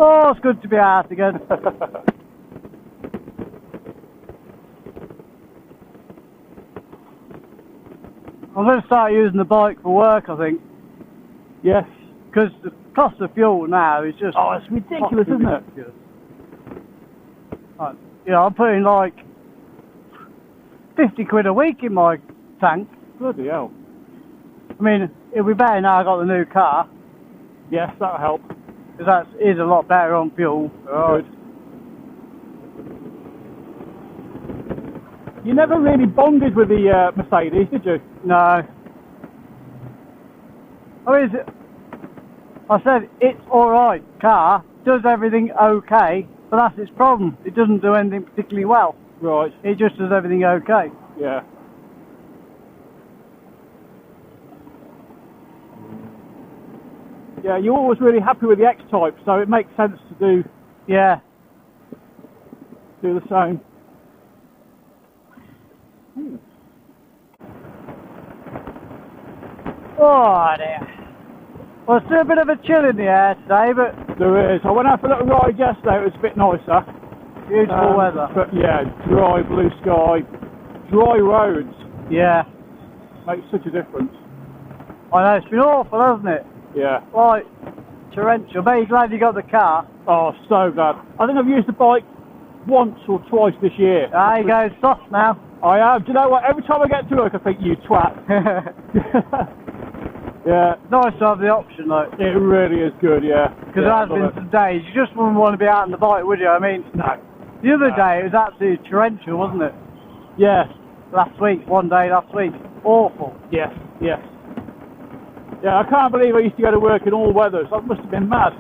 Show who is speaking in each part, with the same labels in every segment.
Speaker 1: Oh, it's good to be out again. I'm going to start using the bike for work, I think.
Speaker 2: Yes.
Speaker 1: Because the cost of fuel now is just...
Speaker 2: Oh, it's ridiculous, isn't it?
Speaker 1: Ridiculous. You know, I'm putting like 50 quid a week in my tank.
Speaker 2: Bloody hell.
Speaker 1: I mean, it'll be better now I got the new car.
Speaker 2: Yes, that'll help.
Speaker 1: Because that is a lot better on fuel.
Speaker 2: Good. You never really bonded with the Mercedes, did you?
Speaker 1: No. I mean, I said it's alright car, does everything okay, but that's its problem. It doesn't do anything particularly well.
Speaker 2: Right.
Speaker 1: It just does everything okay.
Speaker 2: Yeah. Yeah, you're always really happy with the X-Type, so it makes sense to do
Speaker 1: Yeah.
Speaker 2: the same.
Speaker 1: Oh dear. Well, it's still a bit of a chill in the air today, but
Speaker 2: There is. I went out for a little ride yesterday, it was a bit nicer.
Speaker 1: beautiful weather.
Speaker 2: But yeah, dry, blue sky, dry roads
Speaker 1: Yeah.
Speaker 2: makes such a difference.
Speaker 1: I know, it's been awful, hasn't it?
Speaker 2: Yeah.
Speaker 1: Like, torrential. But you're glad you got the car.
Speaker 2: Oh, so glad. I think I've used the bike once or twice this year.
Speaker 1: There you go, soft now.
Speaker 2: I have. Do you know what? Every time I get to work, I think, you twat. Yeah.
Speaker 1: Nice to have the option, though.
Speaker 2: It really is good, yeah.
Speaker 1: Because
Speaker 2: yeah,
Speaker 1: there has been some days, you just wouldn't want to be out on the bike, would you? I mean,
Speaker 2: No.
Speaker 1: the other
Speaker 2: No.
Speaker 1: day it was absolutely torrential, wasn't it?
Speaker 2: Yeah.
Speaker 1: Last week, one day last week. Awful.
Speaker 2: Yes. Yes. Yeah, I can't believe I used to go to work in all weathers. I must have been mad.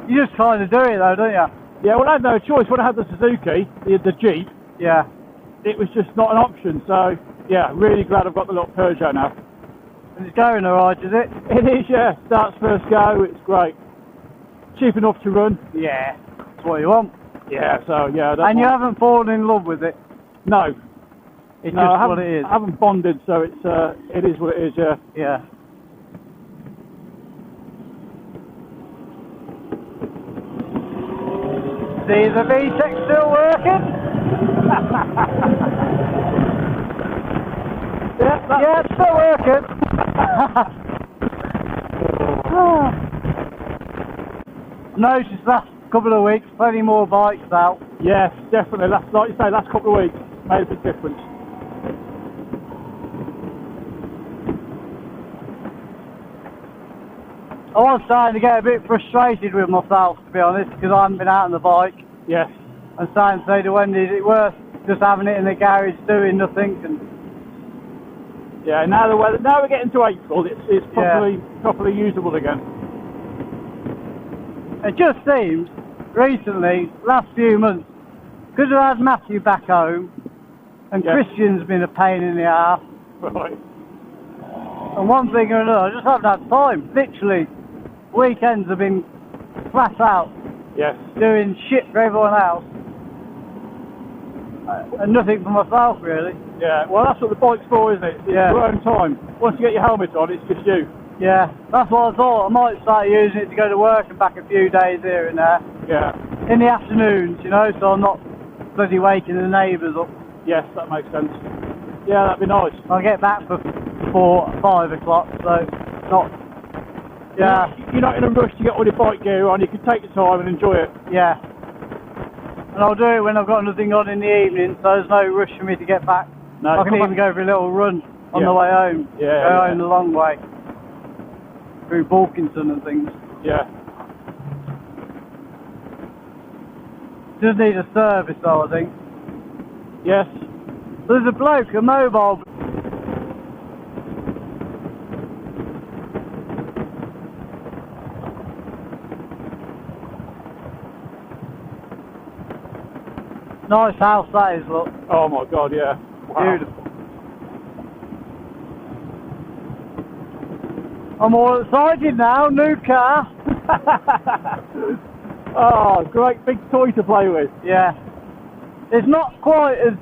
Speaker 1: You just kind of do it, though, don't you?
Speaker 2: Yeah, well, I had no choice. When I had the Suzuki, the Jeep,
Speaker 1: Yeah.
Speaker 2: it was just not an option. So, yeah, really glad I've got the little Peugeot now.
Speaker 1: And it's going alright, is it?
Speaker 2: It is, yeah. Starts first go. It's great. Cheap enough to run.
Speaker 1: Yeah. That's what you want.
Speaker 2: Yeah, so, yeah. I don't
Speaker 1: And you
Speaker 2: mind.
Speaker 1: haven't fallen in love with it.
Speaker 2: No.
Speaker 1: It's
Speaker 2: No, I
Speaker 1: just
Speaker 2: haven't,
Speaker 1: what it is.
Speaker 2: I haven't bonded, so it's it is what it is, yeah.
Speaker 1: Yeah. See the VTEC still working? Yeah, it's still working. Noticed last couple of weeks, plenty more bikes out.
Speaker 2: Yes, definitely. Like you say, last couple of weeks made a big difference.
Speaker 1: I was starting to get a bit frustrated with myself, to be honest, because I haven't been out on the bike.
Speaker 2: Yes.
Speaker 1: And starting to say to Wendy, is it worth just having it in the garage doing nothing? And
Speaker 2: Yeah, now we're getting to April, it's properly usable again.
Speaker 1: it just seems, recently, last few months, because I've had Matthew back home, and
Speaker 2: Yes.
Speaker 1: Christian's been a pain in the arse,
Speaker 2: Right.
Speaker 1: and one thing or another, I just haven't had time. Literally, weekends have been flat out,
Speaker 2: Yes.
Speaker 1: doing shit for everyone else, and nothing for myself, really.
Speaker 2: Yeah, well that's what the bike's for, isn't it? It's
Speaker 1: Yeah.
Speaker 2: your own time. Once you get your helmet on, it's just you.
Speaker 1: Yeah, that's what I thought. I might start using it to go to work and back a few days here and there.
Speaker 2: Yeah.
Speaker 1: In the afternoons, you know, so I'm not bloody waking the neighbours up.
Speaker 2: Yes, that makes sense. Yeah, that'd be nice.
Speaker 1: I'll get back for 4, 5 o'clock, so not... Yeah,
Speaker 2: You're not in a rush to get all your bike gear on, you can take your time and enjoy it.
Speaker 1: yeah. And I'll do it when I've got nothing on in the evening, so there's no rush for me to get back.
Speaker 2: No,
Speaker 1: I can
Speaker 2: come
Speaker 1: even
Speaker 2: on.
Speaker 1: go for a little run on
Speaker 2: Yeah.
Speaker 1: the way home.
Speaker 2: Yeah,
Speaker 1: Go
Speaker 2: yeah.
Speaker 1: home the long way. Through Balkington and things.
Speaker 2: Yeah.
Speaker 1: Does need a service though, I think.
Speaker 2: Yes.
Speaker 1: There's a bloke, a mobile. Nice house that is, look.
Speaker 2: Oh my god, yeah. Wow.
Speaker 1: Beautiful. I'm all excited now, new car.
Speaker 2: Oh, great big toy to play with.
Speaker 1: Yeah. It's not quite as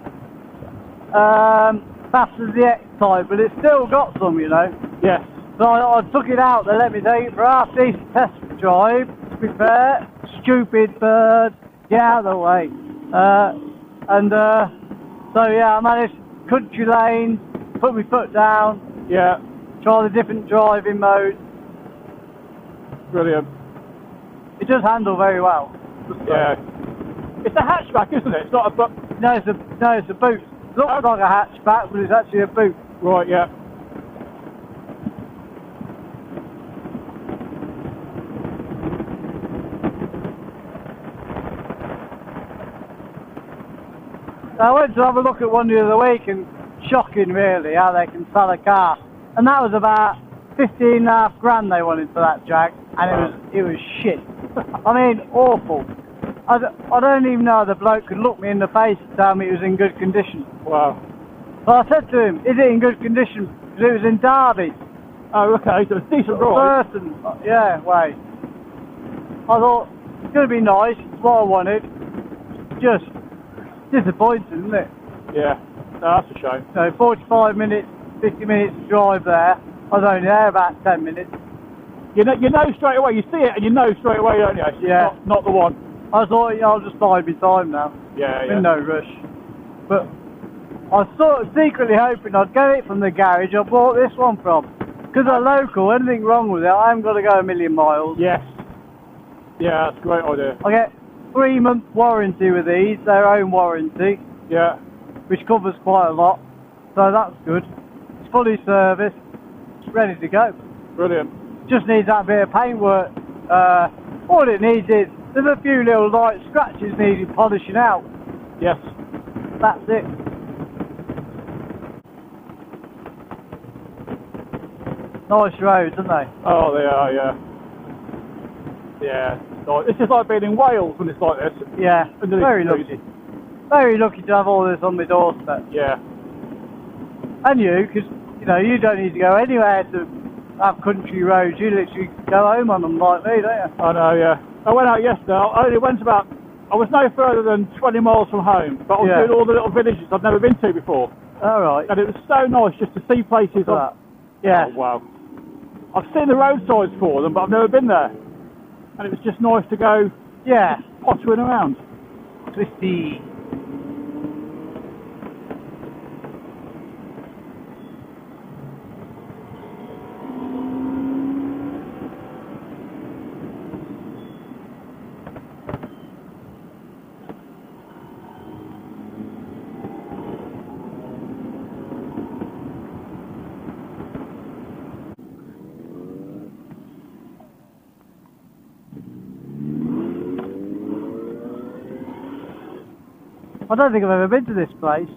Speaker 1: fast as the X-Type, but it's still got some, you know.
Speaker 2: Yes.
Speaker 1: So I took it out, they let me take it for a half-decent test drive, to be fair, stupid bird, get out of the way. So yeah, I managed country lanes, put my foot down,
Speaker 2: Yeah.
Speaker 1: try the different driving modes.
Speaker 2: Brilliant.
Speaker 1: It does handle very well.
Speaker 2: Yeah. It's a hatchback, isn't it? It's not a
Speaker 1: No, it's a boot. Looks like a hatchback, but it's actually a boot.
Speaker 2: Right, yeah.
Speaker 1: I went to have a look at one the other week, and shocking really how they can sell a car. And that was about 15.5 grand they wanted for that Jag, and it was shit. I mean, awful. I don't even know how the bloke could look me in the face and tell me it was in good condition.
Speaker 2: Wow.
Speaker 1: So I said to him, is it in good condition? Because it was in Derby.
Speaker 2: Oh, okay, so it's decent ride.
Speaker 1: Burton, yeah, way. I thought, it's going to be nice, it's what I wanted. Just disappointing, isn't it?
Speaker 2: Yeah, no, that's a shame.
Speaker 1: So 45 minutes, 50 minutes drive there. I was only there about 10 minutes.
Speaker 2: You know straight away, you see it and you know straight away, don't you? It's
Speaker 1: Yeah.
Speaker 2: Not the one.
Speaker 1: I thought, I'll just bide my time now.
Speaker 2: Yeah,
Speaker 1: In no rush. But I was sort of secretly hoping I'd get it from the garage I bought this one from. Because they're local, anything wrong with it, I haven't got to go a million miles.
Speaker 2: Yes. Yeah, that's a great idea.
Speaker 1: I get 3-month warranty with these, their own warranty,
Speaker 2: Yeah.
Speaker 1: which covers quite a lot. So that's good. It's fully serviced, it's ready to go.
Speaker 2: Brilliant.
Speaker 1: Just needs that bit of paintwork. All it needs is, there's a few little light scratches needing polishing out.
Speaker 2: Yes.
Speaker 1: That's it. Nice roads, aren't they?
Speaker 2: Oh, they are, yeah. Yeah. So it's just like being in Wales when it's like this.
Speaker 1: Yeah,
Speaker 2: Underneath
Speaker 1: very
Speaker 2: the trees.
Speaker 1: lucky. Very lucky to have all this on my doorstep.
Speaker 2: Yeah.
Speaker 1: And you, because, you don't need to go anywhere to have country roads. You literally go home on them like me, don't you?
Speaker 2: I know, yeah. I went out yesterday. I only went I was no further than 20 miles from home, but I was doing all the little villages I'd never been to before.
Speaker 1: All right.
Speaker 2: And it was so nice just to see places.
Speaker 1: Yeah.
Speaker 2: Oh, wow. I've seen the roadsides for them, but I've never been there. And it was just nice to go pottering around.
Speaker 1: Twisty. I don't think I've ever been to this place.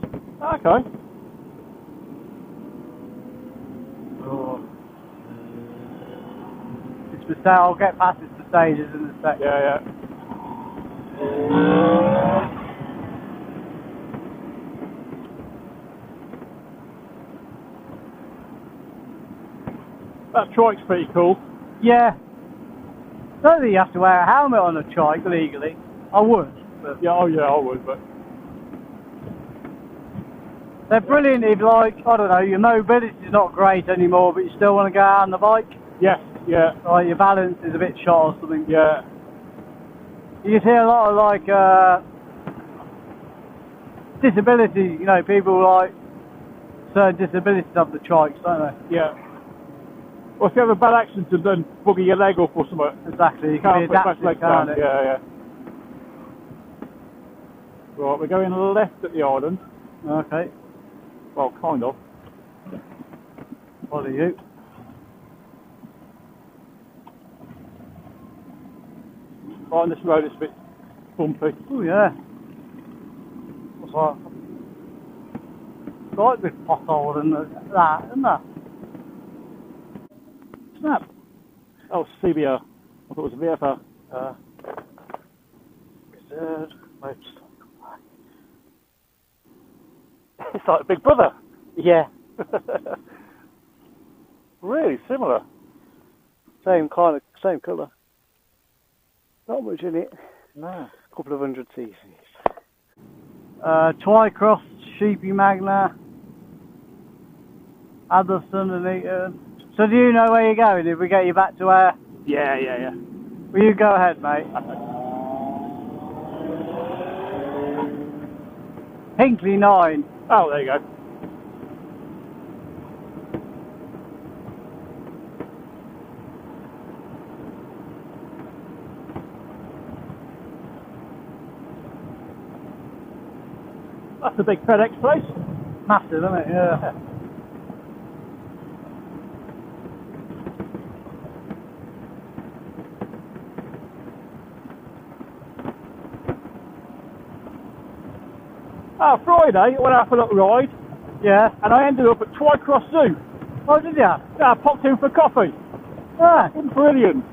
Speaker 2: Okay.
Speaker 1: Oh. It's for sale. I'll get past it to stages in a sec.
Speaker 2: Yeah, yeah. That trike's pretty cool.
Speaker 1: Yeah. I don't think you have to wear a helmet on a trike legally. I would. But
Speaker 2: Yeah, oh yeah, I would, but
Speaker 1: they're brilliant if, like, I don't know, your mobility's not great anymore, but you still want to go out on the bike.
Speaker 2: yes, yeah,
Speaker 1: Like, your balance is a bit short or something.
Speaker 2: yeah,
Speaker 1: You see a lot of, like, disability, people like certain disabilities have the trikes, don't they?
Speaker 2: yeah. Well, if you have a bad accident and then bugger your leg up or something,
Speaker 1: Exactly.
Speaker 2: you can't put
Speaker 1: adaptive,
Speaker 2: back legs down.
Speaker 1: can't it?
Speaker 2: Yeah, yeah. Right, we're going left at the island.
Speaker 1: Okay.
Speaker 2: Well, kind of.
Speaker 1: What are you?
Speaker 2: Right on this road, it's a bit bumpy.
Speaker 1: Oh, yeah. What's that? Quite a big pothole and that, isn't there?
Speaker 2: Snap. Oh, CBR. I thought it was a VFR.
Speaker 1: Reserved motorcycle.
Speaker 2: It's like Big Brother.
Speaker 1: Yeah.
Speaker 2: Really similar.
Speaker 1: Same colour. Not much in it.
Speaker 2: No.
Speaker 1: A couple of 100 cc's. Twycross, Sheepy Magna, Addison and Eton. So do you know where you're going if we get you back to where?
Speaker 2: Yeah, yeah, yeah.
Speaker 1: Well, you go ahead, mate. Hinckley 9.
Speaker 2: Oh, there you go. That's a big FedEx place.
Speaker 1: Massive, isn't it? Yeah.
Speaker 2: Friday, I went out for a little ride,
Speaker 1: Yeah.
Speaker 2: and I ended up at Twycross Zoo.
Speaker 1: Oh, did you?
Speaker 2: Yeah, I popped in for coffee.
Speaker 1: Ah,
Speaker 2: Brilliant.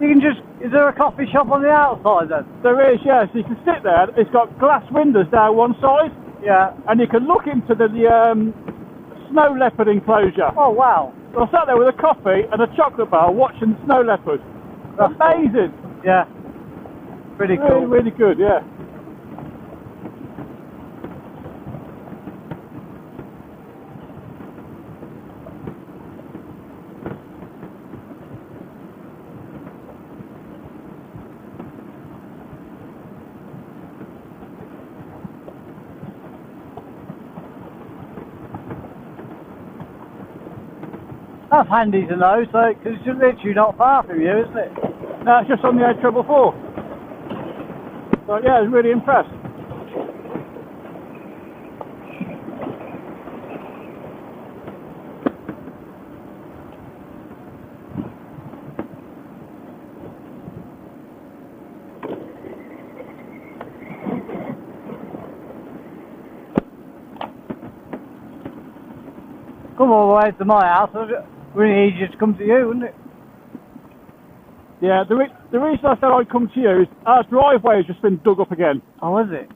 Speaker 1: you can just... Is there a coffee shop on the outside then?
Speaker 2: There is, yeah, so you can sit there. It's got glass windows down one side,
Speaker 1: Yeah.
Speaker 2: and you can look into the snow leopard enclosure.
Speaker 1: Oh, wow.
Speaker 2: So I sat there with a coffee and a chocolate bar watching the snow leopard.
Speaker 1: That's
Speaker 2: Amazing.
Speaker 1: Yeah. Pretty cool.
Speaker 2: Really, really good, yeah.
Speaker 1: That's handy to know, so because it's literally not far from you, isn't it?
Speaker 2: No, it's just on the A444. So yeah, I was really impressed.
Speaker 1: Come all the way to my house, really easy to come to you, wouldn't it?
Speaker 2: Yeah, the reason I said I'd come to you is our driveway has just been dug up again.
Speaker 1: Oh, is it?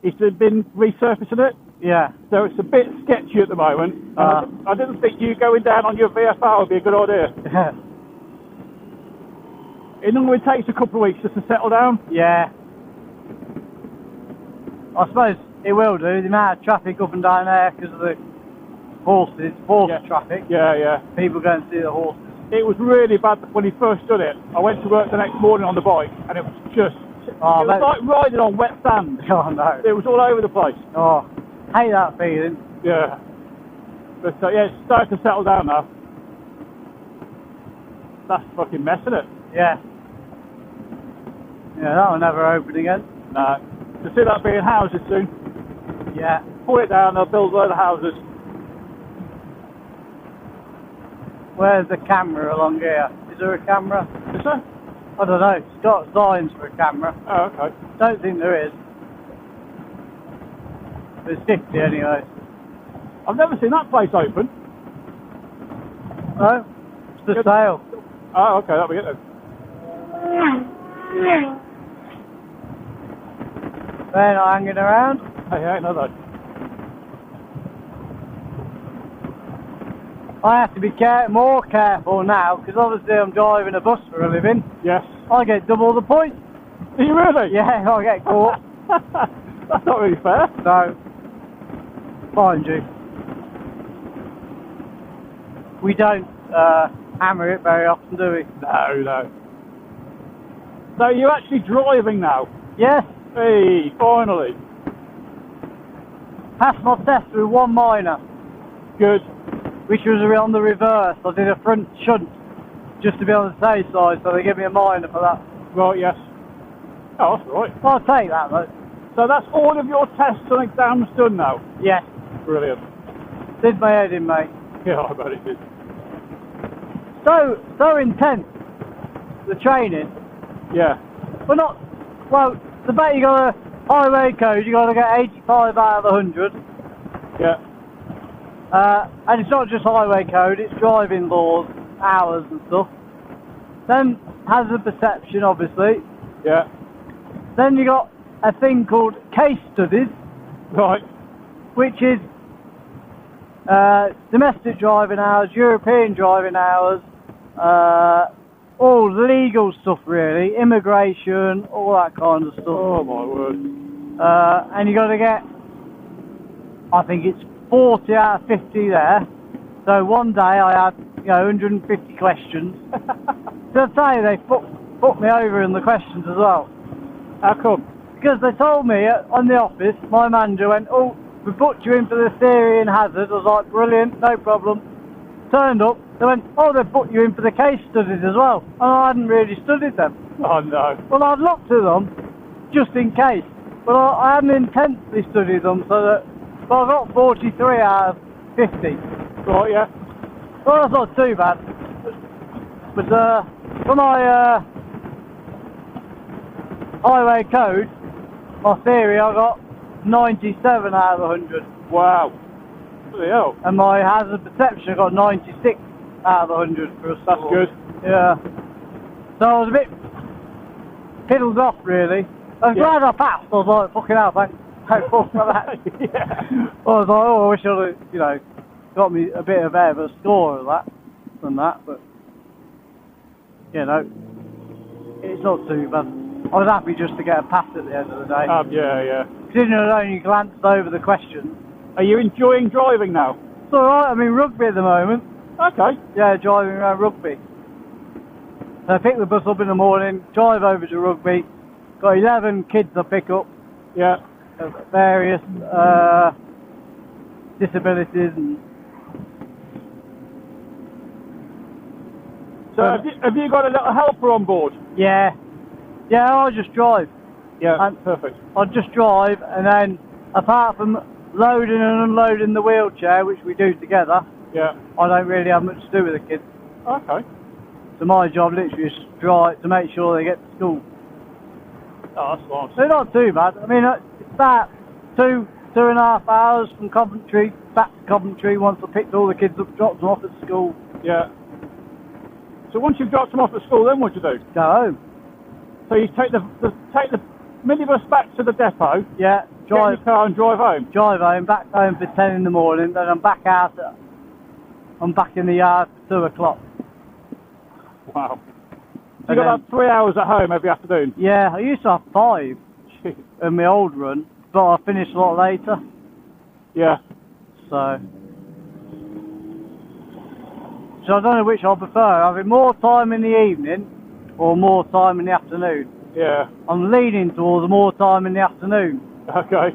Speaker 2: It's been resurfacing it,
Speaker 1: Yeah.
Speaker 2: so it's a bit sketchy at the moment. And I didn't think you going down on your VFR would be a good idea. It normally takes a couple of weeks just to settle down.
Speaker 1: Yeah. I suppose it will do, the amount of traffic up and down there because of the horse traffic.
Speaker 2: Yeah, yeah.
Speaker 1: People go and see the horses.
Speaker 2: It was really bad when he first done it. I went to work the next morning on the bike, and it was just...
Speaker 1: Oh,
Speaker 2: it was like riding on wet sand.
Speaker 1: Oh, no.
Speaker 2: It was all over the place.
Speaker 1: Oh, hate that feeling.
Speaker 2: Yeah. But yeah, it's starting to settle down now. That's fucking mess, isn't it?
Speaker 1: Yeah. Yeah, that will never open again.
Speaker 2: No. You see that being houses soon?
Speaker 1: Yeah.
Speaker 2: Pull it down, they'll build a load of houses.
Speaker 1: Where's the camera along here? Is there a camera?
Speaker 2: Is there?
Speaker 1: I don't know. It's got signs for a camera.
Speaker 2: Oh, okay.
Speaker 1: Don't think there is. There's 50 anyway.
Speaker 2: I've never seen that place open.
Speaker 1: No? It's for sale.
Speaker 2: Oh, okay, that'll be it then.
Speaker 1: They're not hanging around.
Speaker 2: Hey, I know that.
Speaker 1: I have to be more careful now because obviously I'm driving a bus for a living.
Speaker 2: Yes.
Speaker 1: I get double the points.
Speaker 2: Are you really?
Speaker 1: Yeah, I get caught.
Speaker 2: That's not really fair.
Speaker 1: So, mind you, we don't hammer it very often, do we?
Speaker 2: No, no. So you're actually driving now?
Speaker 1: Yes.
Speaker 2: Hey, finally.
Speaker 1: Passed my test with one minor.
Speaker 2: Good.
Speaker 1: Which was on the reverse. I did a front shunt just to be on the safe side, so they give me a minor for that.
Speaker 2: Right, yes. Oh, that's right.
Speaker 1: I'll take that, though.
Speaker 2: So that's all of your tests and exams done now?
Speaker 1: Yes.
Speaker 2: Brilliant.
Speaker 1: Did my head in, mate.
Speaker 2: Yeah, I bet it did.
Speaker 1: So intense, the training.
Speaker 2: Yeah.
Speaker 1: But not, well, the bet you got a highway code, you got to get 85 out of 100.
Speaker 2: Yeah.
Speaker 1: And it's not just highway code, it's driving laws, hours and stuff. Then hazard perception, obviously.
Speaker 2: Yeah.
Speaker 1: Then you got a thing called case studies.
Speaker 2: Right.
Speaker 1: Which is domestic driving hours, European driving hours, all legal stuff really, immigration, all that kind of stuff.
Speaker 2: Oh my word.
Speaker 1: And you got to get, I think it's 40 out of 50 there. So one day I had, 150 questions. So I tell you, put me over in the questions as well.
Speaker 2: How come?
Speaker 1: Because they told me on the office, my manager went, oh, we booked you in for the theory and hazard. I was like, brilliant, no problem. Turned up, they went, oh, they've booked you in for the case studies as well. And I hadn't really studied them.
Speaker 2: Oh no.
Speaker 1: Well, I'd looked at them, just in case. But I hadn't intensely studied them, so that, well, I got 43 out of 50.
Speaker 2: Right, yeah.
Speaker 1: Well, that's not too bad. But for my highway code, my theory, I got 97 out of 100.
Speaker 2: Wow. Bloody hell.
Speaker 1: And my hazard perception, I got 96 out of 100 for a
Speaker 2: That's
Speaker 1: score.
Speaker 2: good.
Speaker 1: Yeah. So I was a bit piddled off, really. I was glad I passed. I was like, fucking hell, thank fuck for that.
Speaker 2: Yeah.
Speaker 1: I was like, oh, I wish I'd have, you know, got me a bit of a score of that than that, but you know, it's not too bad. I was happy just to get a pass at the end of the day.
Speaker 2: Yeah, yeah.
Speaker 1: Considering I'd only glanced over the questions.
Speaker 2: Are you enjoying driving now?
Speaker 1: It's alright, I'm in rugby at the moment.
Speaker 2: Okay.
Speaker 1: Yeah, driving around rugby. So I pick the bus up in the morning, drive over to rugby. Got 11 kids I pick up.
Speaker 2: Yeah.
Speaker 1: Of various disabilities and...
Speaker 2: So have you got a little helper on board?
Speaker 1: Yeah. Yeah, I just drive.
Speaker 2: Yeah,
Speaker 1: And
Speaker 2: perfect.
Speaker 1: I just drive, and then apart from loading and unloading the wheelchair, which we do together,
Speaker 2: Yeah.
Speaker 1: I don't really have much to do with the kids.
Speaker 2: Okay.
Speaker 1: So my job literally is to drive to make sure they get to school.
Speaker 2: Oh, that's nice.
Speaker 1: They're not too bad. I mean, it's about 2.5 hours from Coventry back to Coventry once I picked all the kids up, dropped them off at school.
Speaker 2: Yeah. So once you've dropped them off at school, then what do you do?
Speaker 1: Go home.
Speaker 2: So you take the minibus back to the depot,
Speaker 1: Yeah,
Speaker 2: get in
Speaker 1: drive
Speaker 2: your car and drive home?
Speaker 1: drive home, back home for 10 in the morning, then I'm back in the yard for 2 o'clock.
Speaker 2: Wow. So
Speaker 1: And
Speaker 2: you've got
Speaker 1: then-
Speaker 2: about 3 hours at home every afternoon?
Speaker 1: Yeah, I used to have 5
Speaker 2: Jeez.
Speaker 1: in my old run, but I finished a lot later,
Speaker 2: Yeah.
Speaker 1: so I don't know which I prefer, having more time in the evening or more time in the afternoon.
Speaker 2: Yeah.
Speaker 1: I'm leaning towards more time in the afternoon,
Speaker 2: Okay.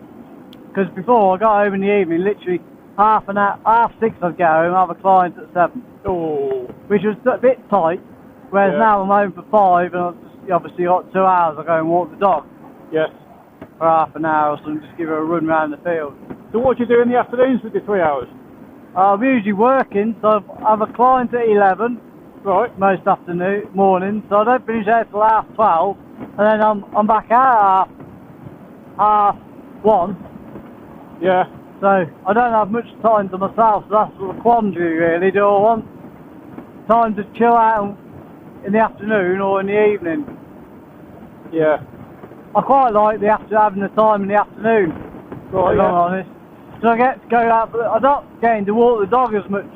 Speaker 1: because before I got home in the evening, literally half 6 I'd get home, have a client at 7,
Speaker 2: Oh.
Speaker 1: which was a bit tight, whereas
Speaker 2: Yeah.
Speaker 1: now I'm home for 5 and I've just obviously got 2 hours, I go and walk the dog
Speaker 2: Yes.
Speaker 1: for half an hour or so and just give her a run around the field.
Speaker 2: So what do you do in the afternoons with your 3 hours?
Speaker 1: I'm usually working, so I have a client at 11
Speaker 2: Right.
Speaker 1: most afternoon, morning, so I don't finish there till half 12, and then I'm back out at half 1,
Speaker 2: Yeah.
Speaker 1: so I don't have much time to myself, so that's the quandary really. Do I want time to chill out in the afternoon or in the evening?
Speaker 2: Yeah.
Speaker 1: I quite like having the time in the afternoon,
Speaker 2: Right,
Speaker 1: if
Speaker 2: yeah.
Speaker 1: I'm honest. So I get to go out, I'm not getting to walk the dog as much.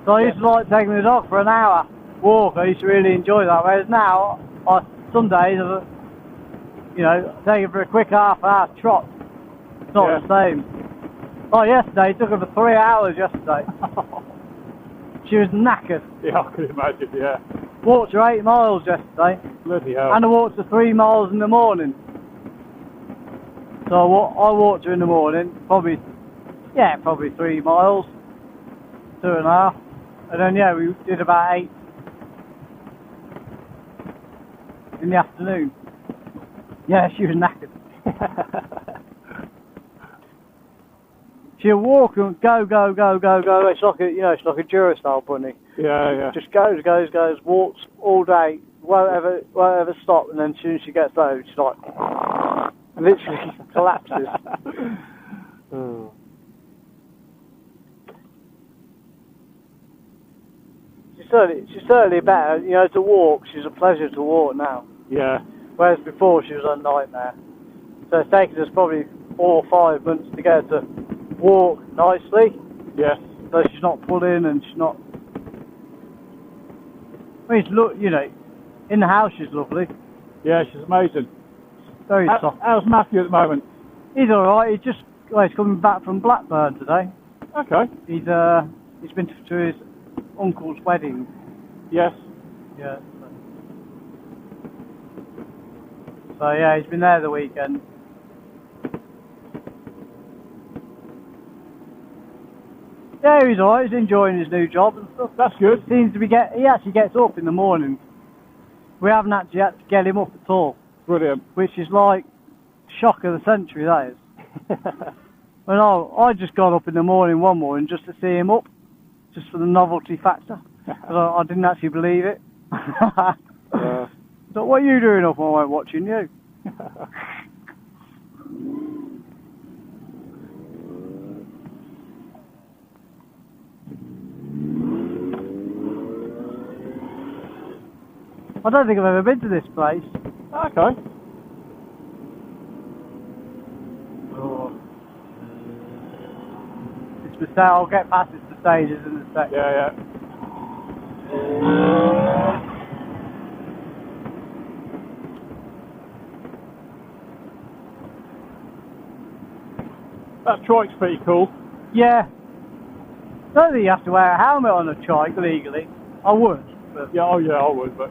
Speaker 1: So I used to like taking the dog for an hour walk. I used to really enjoy that. Whereas now, some days, you know, take her for a quick half-hour trot. It's not
Speaker 2: Yeah.
Speaker 1: the same. Oh, yesterday, it took her for 3 hours yesterday. She was knackered.
Speaker 2: Yeah, I could imagine, yeah.
Speaker 1: Walked her 8 miles yesterday,
Speaker 2: Bloody hell.
Speaker 1: and I walked her 3 miles in the morning. So I walked her in the morning, probably 3 miles, 2.5, and then yeah, we did about 8 in the afternoon. Yeah, she was knackered. She'll walk and go. It's like it's like a Duracell bunny.
Speaker 2: Yeah, yeah.
Speaker 1: Just goes, walks all day, won't ever stop, and then as soon as she gets home, she's like, literally collapses.
Speaker 2: Oh.
Speaker 1: She's certainly better, you know, to walk. She's a pleasure to walk now.
Speaker 2: Yeah.
Speaker 1: Whereas before she was a nightmare. So it's taken us probably 4 or 5 months to get her to walk nicely.
Speaker 2: Yes.
Speaker 1: So she's not pulling and she's not... I mean, you know, in the house she's lovely.
Speaker 2: Yeah, she's amazing.
Speaker 1: Very soft.
Speaker 2: How's Matthew at the moment?
Speaker 1: He's alright. He's coming back from Blackburn today.
Speaker 2: Okay.
Speaker 1: He's been to his uncle's wedding.
Speaker 2: Yes.
Speaker 1: Yeah. So yeah, he's been there the weekend. Yeah, he's alright. He's enjoying his new job and stuff.
Speaker 2: That's good.
Speaker 1: Seems to be he actually gets up in the morning. We haven't actually had to get him up at all.
Speaker 2: Brilliant.
Speaker 1: Which is like shock of the century, that is. Well, I just got up in the morning one morning just to see him up, just for the novelty factor. I didn't actually believe it. So what are you doing up? I went watching you. I don't think I've ever been to this place.
Speaker 2: Okay.
Speaker 1: Oh. It's the I'll get past this the stages in a second.
Speaker 2: Yeah. That trike's pretty cool.
Speaker 1: Yeah. I don't think you have to wear a helmet on a trike legally. I would. But
Speaker 2: Yeah, oh yeah, I would, but...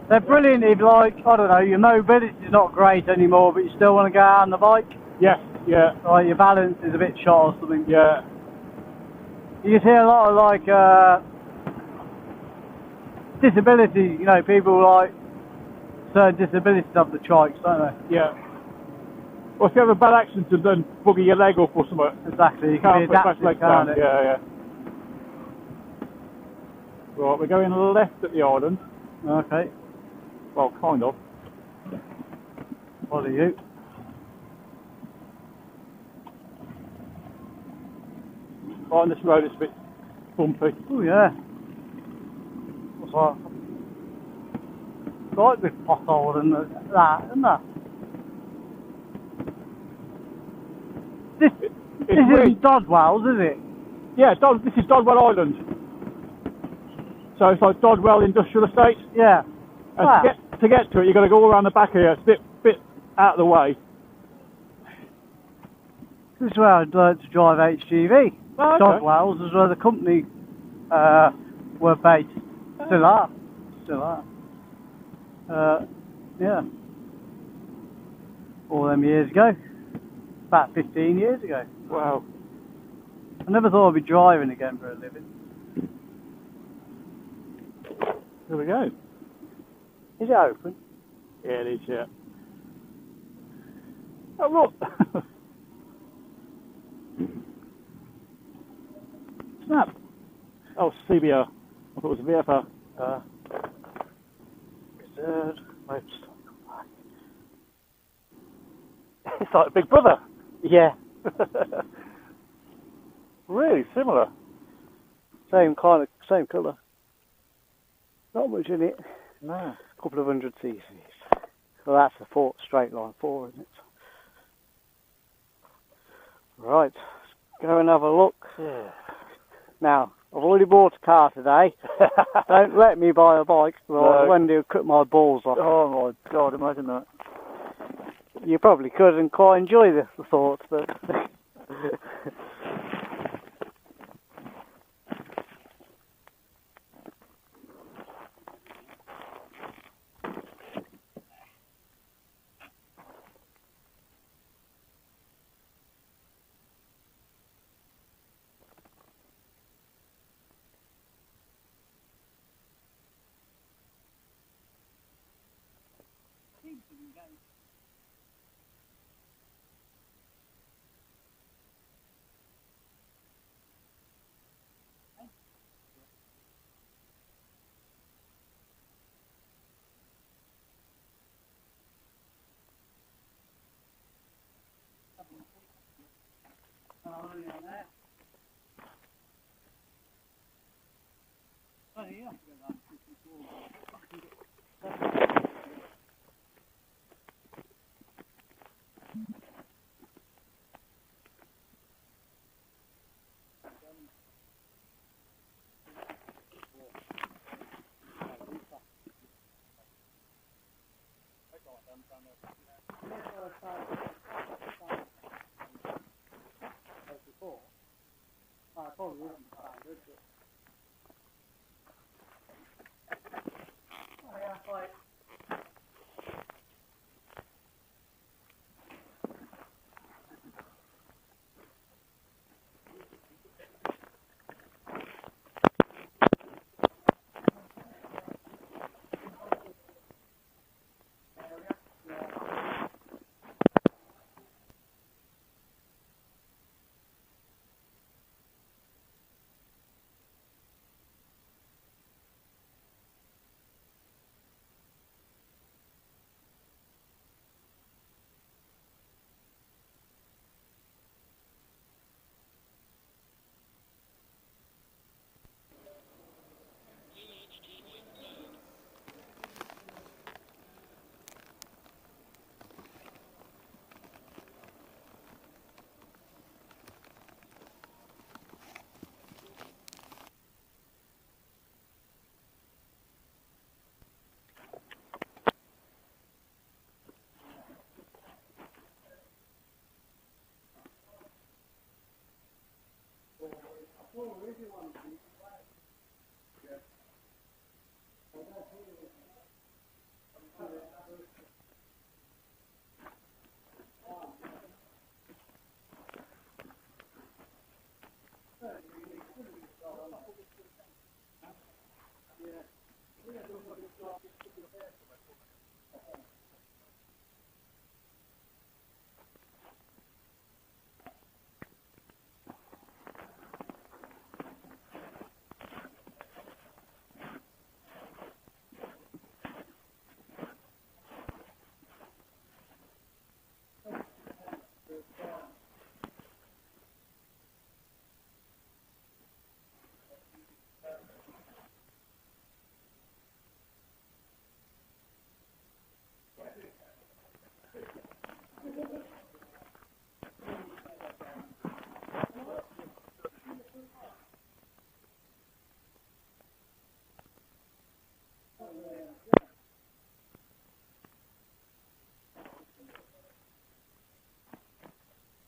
Speaker 1: they're brilliant if, like, I don't know, your mobility's not great anymore, but you still want to go out on the bike.
Speaker 2: Yes, yeah.
Speaker 1: Like, your balance is a bit shot or something.
Speaker 2: Yeah.
Speaker 1: You can see a lot of, like, disability, you know, people like certain disabilities have the trikes, don't they?
Speaker 2: Yeah. Well, if you have a bad accident and then bugger your leg up or something.
Speaker 1: Exactly, you
Speaker 2: can't
Speaker 1: can be
Speaker 2: put
Speaker 1: adapted,
Speaker 2: legs
Speaker 1: can't
Speaker 2: down.
Speaker 1: it?
Speaker 2: Yeah. Right, we're going left at the island.
Speaker 1: Okay.
Speaker 2: Well, kind of.
Speaker 1: What are you?
Speaker 2: Right on this road, it's a bit bumpy.
Speaker 1: Oh yeah. What's that? It's like this pothole and that, isn't that? This isn't Dodwell's, is it?
Speaker 2: Yeah, this is Dodwell Island. So it's like Dodwell Industrial Estate.
Speaker 1: Yeah.
Speaker 2: And
Speaker 1: Wow.
Speaker 2: to get to it, you've got to go all around the back here. It's a bit out of the way.
Speaker 1: This is where I'd learned to drive HGV.
Speaker 2: Oh, okay.
Speaker 1: Dodwell's is where the company were based. Still are. Yeah. All them years ago. About 15 years ago.
Speaker 2: Wow.
Speaker 1: I never thought I'd be driving again for a living.
Speaker 2: Here we go.
Speaker 1: Is it open?
Speaker 2: Yeah, it is, yeah. Oh, look. Snap. Oh, CBR. I thought it was a VFR.
Speaker 1: Reserved motorcycle.
Speaker 2: It's like Big Brother.
Speaker 1: Yeah.
Speaker 2: Really similar.
Speaker 1: Same colour. Not much in it.
Speaker 2: No.
Speaker 1: A couple of 100 cc's. Well, that's a straight line 4, isn't it? Right. Let's go and have a look.
Speaker 2: Yeah.
Speaker 1: Now, I've already bought a car today. Don't let me buy a bike, or Wendy will cut my balls off.
Speaker 2: Oh my God, imagine that.
Speaker 1: You probably could and quite enjoy the thought, but...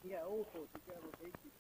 Speaker 1: Yeah, all sorts of general beaches.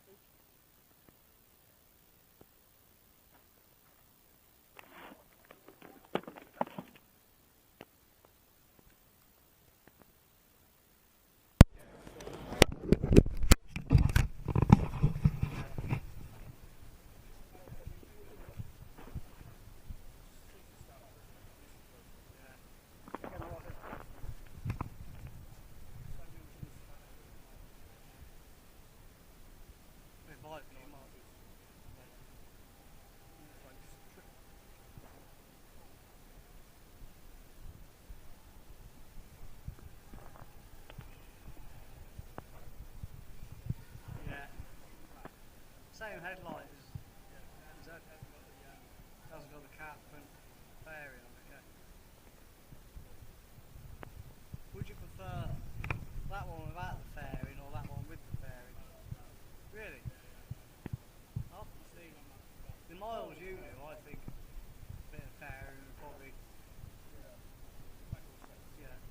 Speaker 1: Same headlight as that hasn't got the cap and fairing on it yet. Would you prefer that one without the fairing or that one with the fairing? Really? I can see the miles you do, I think a bit of fairing would probably, yeah.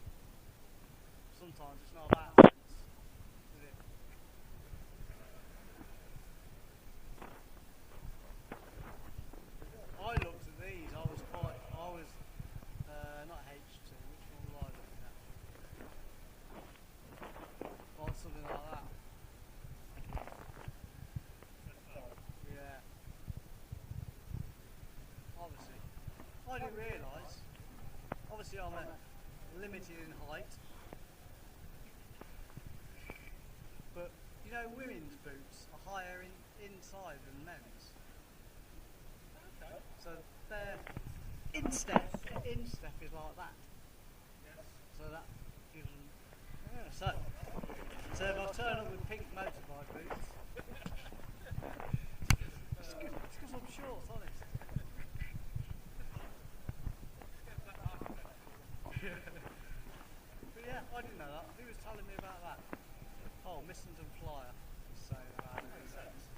Speaker 1: Sometimes it's not that sense, is it? I looked at these, I was not H2, which one was I looking at? Or something like that. Yeah. Obviously. I didn't realise, obviously I'm limited in height, but you know women's boots are higher inside than men's. So their instep is like that. So that gives them. Yeah, so if I turn up with pink motorbike boots, it's because I'm short, honest. But yeah, I didn't know that. Who was telling me about that? Oh, Missenden Flyer. So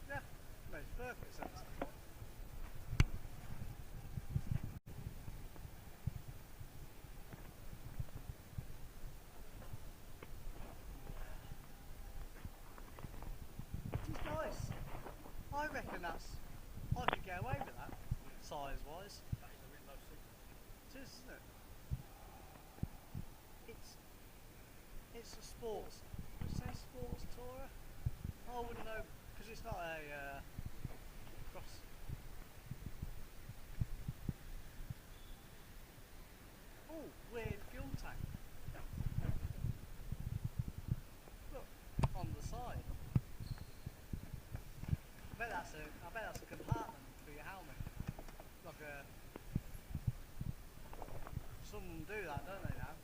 Speaker 1: yeah, makes perfect sense. It's nice. I reckon I could get away with that, size-wise. It is, isn't it? It's a sports. Would you say sports tourer? I wouldn't know because it's not a cross. Oh, weird fuel tank. Look on the side. I bet that's a compartment for your helmet. Like a. Some do that, don't they now?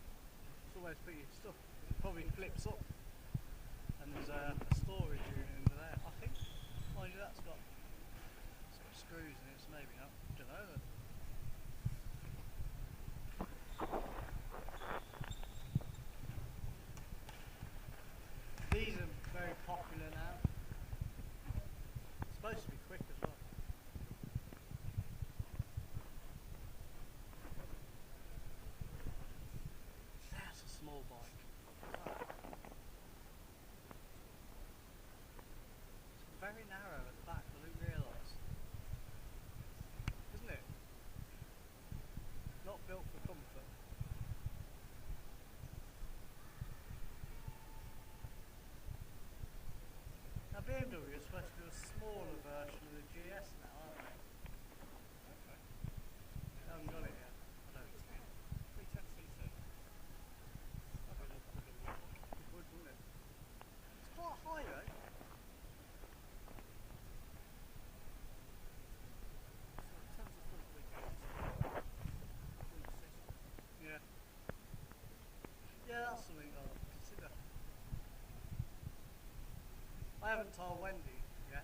Speaker 1: Somewhere to put your stuff. It probably flips up, and there's a storage unit under there. I think. Mind you, it's got screws in it, so maybe not. Don't know. These are very popular now. It's supposed to be quick as well. That's a small bike. It's very narrow at the back, I didn't realise.
Speaker 3: haven't told Wendy yet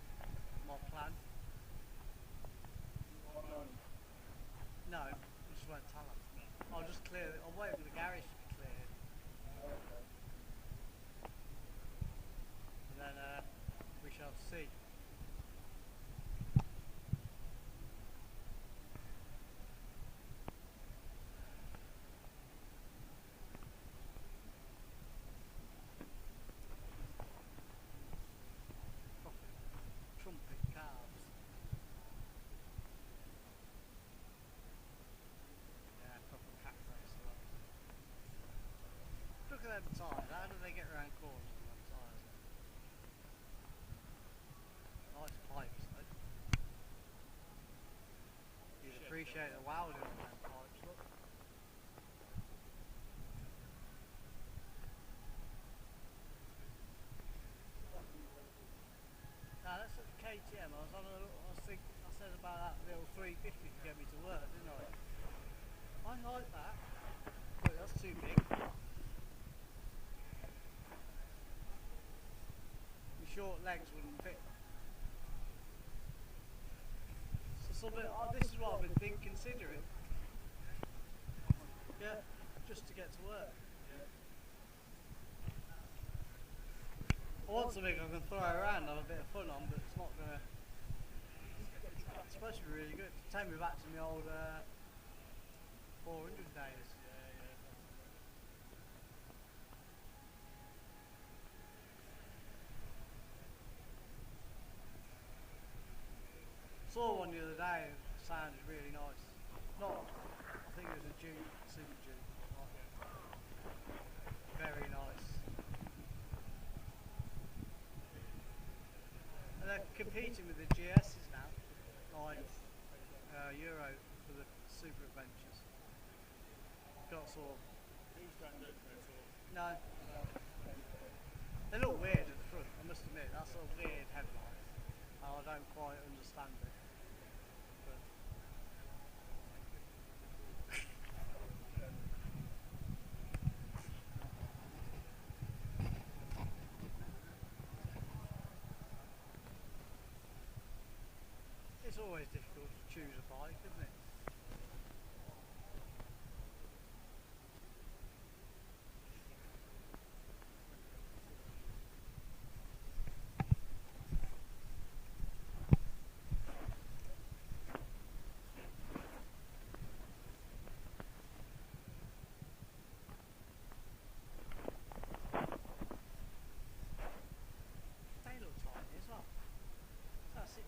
Speaker 3: my plan. No, I just won't tell her. I'll just clear it. I'll wait for the garage to be cleared. And then we shall see. Trumpet calves. Yeah, proper pack race. Look at them tyres. How do they get around corners on them tyres? Nice pipes though. You'd appreciate the welding on them pipes, look. Now that's at the KTM. I said about that little 350 to get me to work, didn't I? I like that. But that's too big. My short legs wouldn't fit. So this is what I've been considering. Yeah, just to get to work. I want something I can throw around and have a bit of fun on, but it's not gonna. It's supposed to be really good. Take me back to my old 400 days. Saw one the other day. It sounded really nice. Not. I think it was a Duke, Super Duke. Very nice. And they're competing with the GS's now, like Euro for the Super Adventures. Got sort of. No. They look weird at the front, I must admit. That's a weird headlight. I don't quite understand it. But it's always difficult to choose a bike, isn't it? They look tiny as well. That's a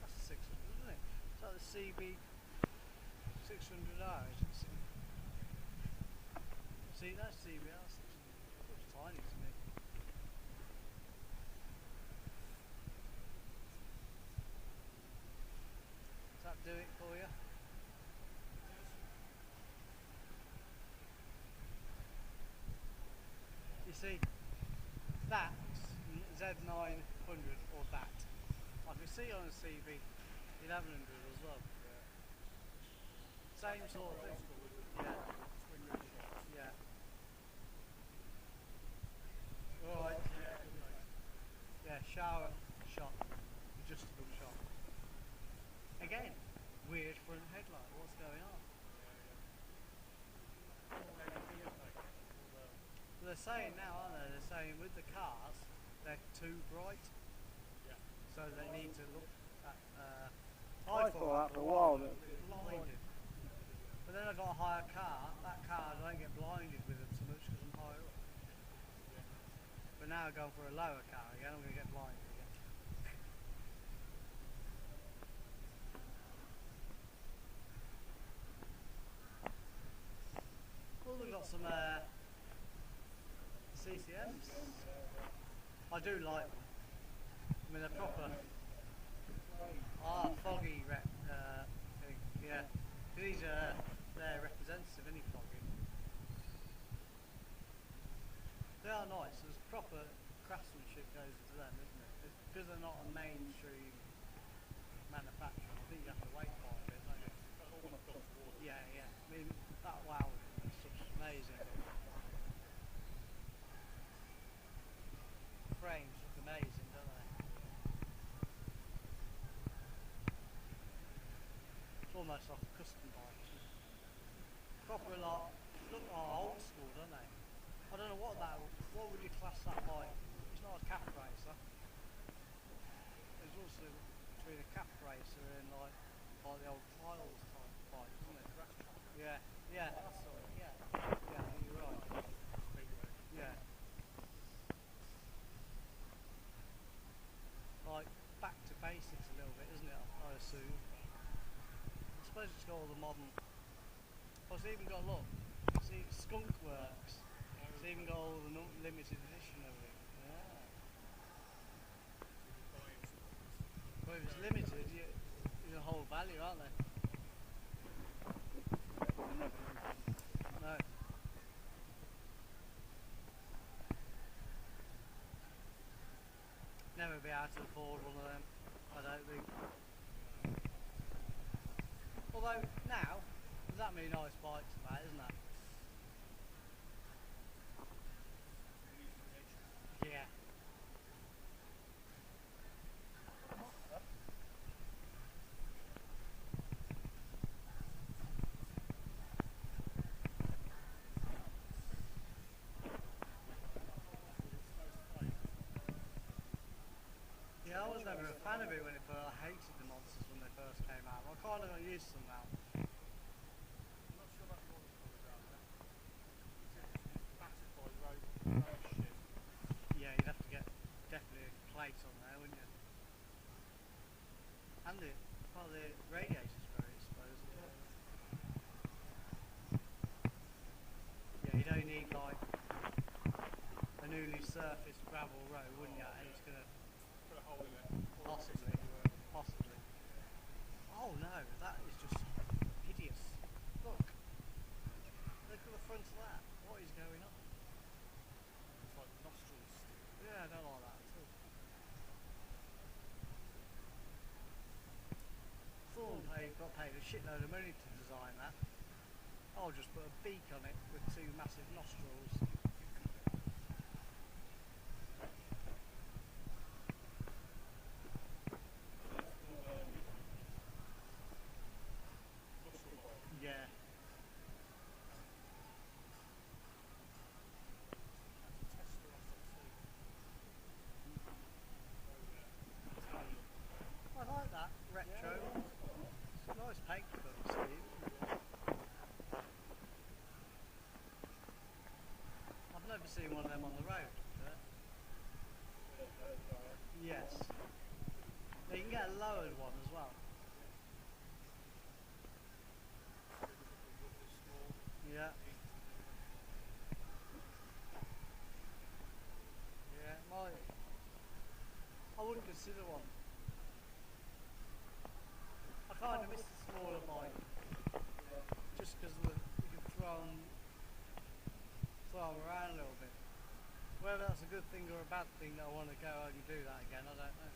Speaker 3: 600, isn't it? It's like the CB 600R. See, that's CBR 600. It looks tiny to me. Does that do it for you? You see, that's Z900 or that. I can see on a CB 1100 as well. Same sort of thing. Yeah. Right. Yeah, shower shot. Adjustable shot. Again, weird front headlight. What's going on? They're saying now, aren't they? They're saying with the cars, they're too bright. So they need to look at. I thought that for a while. Blinded. But then I got a higher car. That car, I don't get blinded with them so much because I'm higher up. But now I'm going for a lower car again. I'm going to get blinded again. Well, we've got some CCMs. I do like them. I mean, they're proper. Foggy thing. Yeah. These are their representative, any Foggy. They are nice. There's proper craftsmanship goes into them, isn't it? Because they're not a mainstream manufacturer. I think you have to wait quite a bit, don't you? Yeah. I mean, that wow is such amazing. Frames look amazing, don't they? almost like a custom bike. Proper like, look like old school, don't they? I don't know what would you class that like? It's not a cap racer. There's also between a cap racer and like the old trials type bike, isn't it? Yeah, yeah, that's all. Yeah, yeah, you're right. Yeah. Like back to basics a little bit, isn't it? I assume. I suppose it's got all the modern. Oh, it's even got look. See, Skunk Works. It's even got all the limited edition of it. Yeah. Well, if it's limited, you hold value, aren't they? No. Never be able to afford one of them, I don't think. Although, now, there's that many nice bikes about, isn't there? Yeah. Yeah, I was never a fan of it when I hated the monsters when they first came out. I kind of got used to them now.
Speaker 4: I'm not sure about the one down there. It's battered by road shit.
Speaker 3: Yeah, you'd have to get definitely a plate on there, wouldn't you? And the radiator's very exposed. Yeah, you'd only need like a newly surfaced gravel road, wouldn't you? And it's gonna
Speaker 4: Put a hole in it.
Speaker 3: possibly. Oh no, that is just hideous. Look at the front of that. What is going on?
Speaker 4: It's like nostrils.
Speaker 3: Yeah, I don't like that at all. Thorn got paid a shitload of money to design that. I'll just put a beak on it with two massive nostrils. Yeah. I like that retro. It's a nice paint colour scheme. I've never seen one of them on the road. Yes. You can get a lowered one as well. Yeah. Yeah, I wouldn't consider one. I kind of miss the smaller bike, just because you can throw them around a little bit. Whether that's a good thing or a bad thing that I want to go and do that again, I don't know.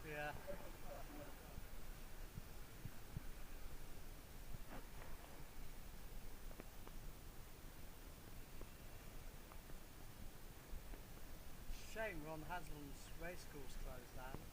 Speaker 3: Yeah. Shame Ron Haslam's race course closed down.